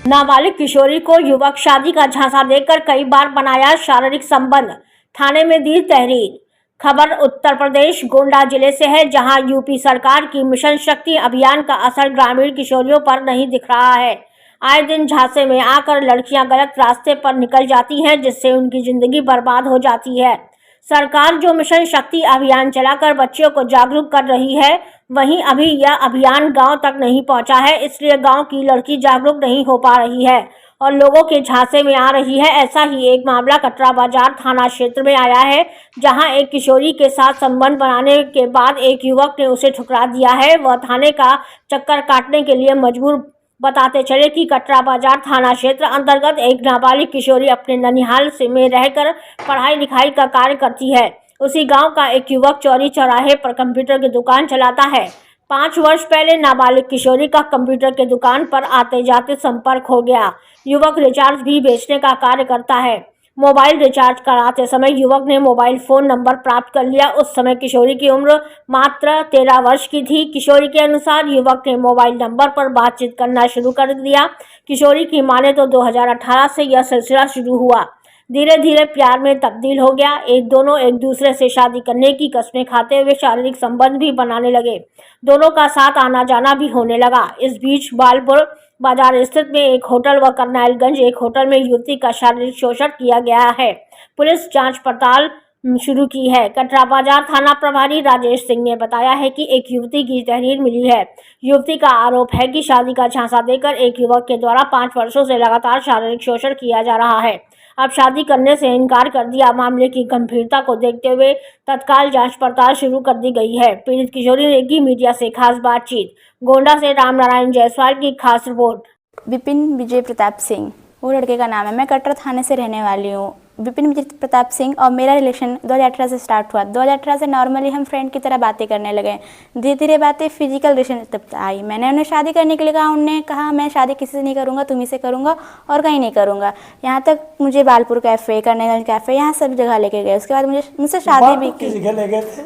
नाबालिग किशोरी को युवक शादी का झांसा देकर कई बार बनाया शारीरिक संबंध, थाने में दी तहरीर। खबर उत्तर प्रदेश गोंडा जिले से है, जहां यूपी सरकार की मिशन शक्ति अभियान का असर ग्रामीण किशोरियों पर नहीं दिख रहा है। आए दिन झांसे में आकर लड़कियां गलत रास्ते पर निकल जाती हैं, जिससे उनकी जिंदगी बर्बाद हो जाती है। सरकार जो मिशन शक्ति अभियान चलाकर बच्चों को जागरूक कर रही है, वहीं अभी यह अभियान गांव तक नहीं पहुंचा है, इसलिए गांव की लड़की जागरूक नहीं हो पा रही है और लोगों के झांसे में आ रही है। ऐसा ही एक मामला कटरा बाजार थाना क्षेत्र में आया है, जहां एक किशोरी के साथ संबंध बनाने के बाद एक युवक ने उसे ठुकरा दिया है। वह थाने का चक्कर काटने के लिए मजबूर। बताते चले कि कटरा बाजार थाना क्षेत्र अंतर्गत एक नाबालिग किशोरी अपने ननिहाल से में रहकर पढ़ाई लिखाई का कार्य करती है। उसी गांव का एक युवक चौरी चौराहे पर कंप्यूटर की दुकान चलाता है। 5 वर्ष पहले नाबालिग किशोरी का कंप्यूटर के दुकान पर आते जाते संपर्क हो गया। युवक रिचार्ज भी बेचने का कार्य करता है। मोबाइल रिचार्ज कराते समय युवक ने मोबाइल फोन नंबर प्राप्त कर लिया। उस समय किशोरी की उम्र मात्र 13 वर्ष की थी। किशोरी के अनुसार युवक ने मोबाइल नंबर पर बातचीत करना शुरू कर दिया। किशोरी की माने तो 2018 से यह सिलसिला शुरू हुआ, धीरे धीरे प्यार में तब्दील हो गया। दोनों एक दूसरे से शादी करने की कस्में खाते हुए शारीरिक संबंध भी बनाने लगे। दोनों का साथ आना जाना भी होने लगा। इस बीच बालपुर बाजार स्थित में एक होटल व करनाइलगंज एक होटल में युवती का शारीरिक शोषण किया गया है। पुलिस जांच पड़ताल शुरू की है। कटरा बाजार थाना प्रभारी राजेश सिंह ने बताया है कि एक युवती की तहरीर मिली है। युवती का आरोप है कि शादी का झांसा देकर एक युवक के द्वारा 5 वर्षों से लगातार शारीरिक शोषण किया जा रहा है। अब शादी करने से इनकार कर दिया। मामले की गंभीरता को देखते हुए तत्काल जांच पड़ताल शुरू कर दी गई है। पीड़ित किशोरी ने की मीडिया से खास बातचीत। गोंडा से रामनारायण जायसवाल की खास रिपोर्ट। विपिन विजय प्रताप सिंह वो लड़के का नाम है। मैं कटरा थाने से रहने वाली हूँ। विपिन विजय प्रताप सिंह और मेरा रिलेशन 2018 से स्टार्ट हुआ। 2018 से नॉर्मली हम फ्रेंड की तरह बातें करने लगे। धीरे धीरे बातें फिजिकल रिलेशनशिप आई। मैंने उन्हें शादी करने के लिए कहा। उन्होंने कहा मैं शादी किसी से नहीं करूँगा, तुम्ही से करूँगा और कहीं नहीं करूँगा। यहाँ तक मुझे बालपुर कैफ़े, करनाइलगंज कैफ़े, यहाँ सब जगह लेके गए। उसके बाद मुझसे शादी भी की। ले गए थे?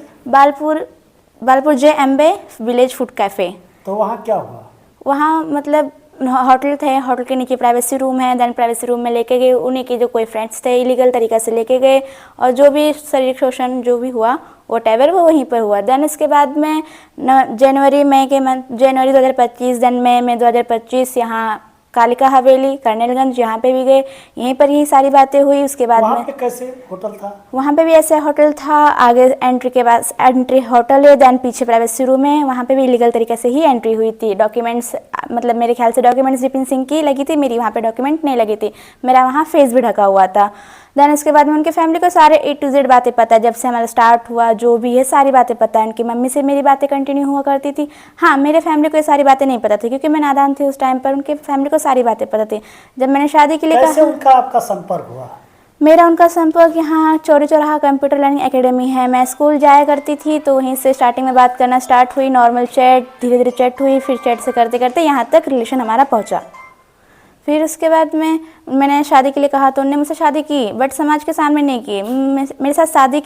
Balpur JMB village food cafe. तो वहाँ क्या हुआ? वहाँ मतलब होटल थे, होटल के नीचे प्राइवेसी रूम है। देन प्राइवेसी रूम में लेके गए। उन्हीं के जो कोई फ्रेंड्स थे इलीगल तरीक़ा से लेके गए और जो भी शारीरिक शोषण जो भी हुआ वॉटएवर वो वहीं पर हुआ। देन उसके बाद में जनवरी 2025, देन मई 2025 यहाँ कालिका हवेली करनाइलगंज यहाँ पे भी गए। यहीं पर ही सारी बातें हुई। उसके बाद वहाँ में पे कैसे होटल था? वहाँ पे भी ऐसे होटल था। आगे एंट्री के पास एंट्री होटल है, देन पीछे प्राइवेसी रूम है। वहाँ पे भी इलीगल तरीके से ही एंट्री हुई थी। डॉक्यूमेंट्स मतलब मेरे ख्याल से डॉक्यूमेंट्स विपिन सिंह की लगी थी, मेरी वहाँ पे डॉक्यूमेंट नहीं लगी थी। मेरा वहाँ फेस भी ढका हुआ था। देन उसके बाद में उनके फैमिली को सारे A to Z बातें पता है। जब से हमारा स्टार्ट हुआ जो भी है सारी बातें पता है। उनकी मम्मी से मेरी बातें कंटिन्यू हुआ करती थी। हाँ, मेरे फैमिली को ये सारी बातें नहीं पता थी क्योंकि मैं नादान थी उस टाइम पर। उनके फैमिली को सारी बातें पता थी। जब मैंने शादी के लिए कैसे उनका आपका संपर्क हुआ? मेरा उनका संपर्क यहाँ चौरी चौराहा कंप्यूटर लर्निंग एकेडमी है। मैं स्कूल जाया करती थी तो वहीं से स्टार्टिंग में बात करना स्टार्ट हुई। नॉर्मल चैट, धीरे धीरे चैट हुई, फिर चैट से करते करते यहाँ तक रिलेशन हमारा पहुँचा। फिर उसके बाद में मैंने शादी के लिए कहा तो उन्होंने मुझसे शादी की, बट समाज के सामने नहीं की। मेरे साथ शादी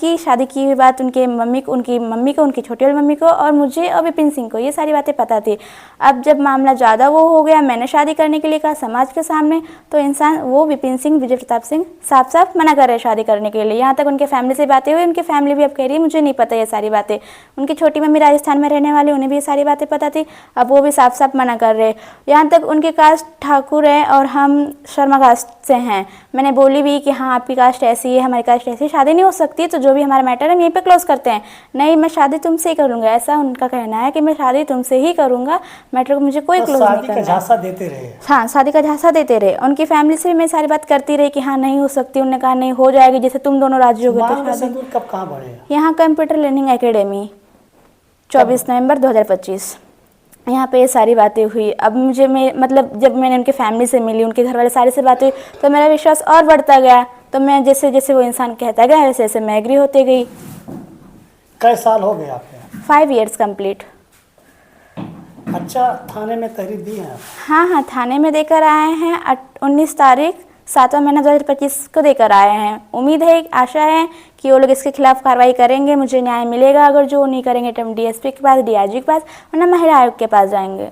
की हुई बात उनकी मम्मी को, उनकी छोटी वाली मम्मी को और मुझे और विपिन सिंह को ये सारी बातें पता थी। अब जब मामला ज़्यादा वो हो गया, मैंने शादी करने के लिए कहा समाज के सामने, तो इंसान वो विपिन सिंह, विजय प्रताप सिंह साफ साफ मना कर रहे शादी करने के लिए। यहाँ तक उनके फैमिली से बातें हुई। उनकी फैमिली भी अब कह रही है मुझे नहीं पता ये सारी बातें। उनकी छोटी मम्मी राजस्थान में रहने वाली, उन्हें भी ये सारी बातें पता थी। अब वो भी साफ साफ मना कर रहे। यहाँ तक उनकी कास्ट ठाकुर है और हम शर्मा कास्ट से हैं। मैंने बोली भी कि हाँ आपकी कास्ट ऐसी है, हमारी कास्ट ऐसी है, शादी नहीं हो सकती। तो जो भी हमारा मैटर है हम यहीं पे क्लोज करते हैं। नहीं, मैं शादी तुमसे ही करूँगा, ऐसा उनका कहना है कि मैं शादी तुमसे ही करूँगा, मैटर को मुझे कोई क्लोज नहीं करना। झांसा देते रहे? हाँ, शादी का झांसा देते रहे। उनकी फैमिली से भी मैं सारी बात करती रही कि हाँ नहीं हो सकती। उन्होंने कहा नहीं हो जाएगी, जैसे तुम दोनों राजी हो गए। कब कहाँ बढ़े? यहाँ कंप्यूटर लर्निंग एकेडमी 24 नवंबर 2025 यहाँ पे ये सारी बातें हुई। अब मुझे मतलब जब मैंने उनके फैमिली से मिली, उनके घर वाले सारे से बातें हुई, तो मेरा विश्वास और बढ़ता गया। तो मैं जैसे जैसे वो इंसान कहता गया वैसे वैसे मैं एग्री होती गई। कई साल हो गए आपके? 5 years कंप्लीट। अच्छा, थाने में तहरीर दी है? हाँ, थाने में देकर आए हैं। 19 तारीख 7वां महीना 2025 को देकर आए हैं। उम्मीद है, आशा है कि वो लोग इसके खिलाफ कार्रवाई करेंगे, मुझे न्याय मिलेगा। अगर जो नहीं करेंगे तो हम DSP के पास, DIG के पास, वरना महिला आयोग के पास जाएंगे।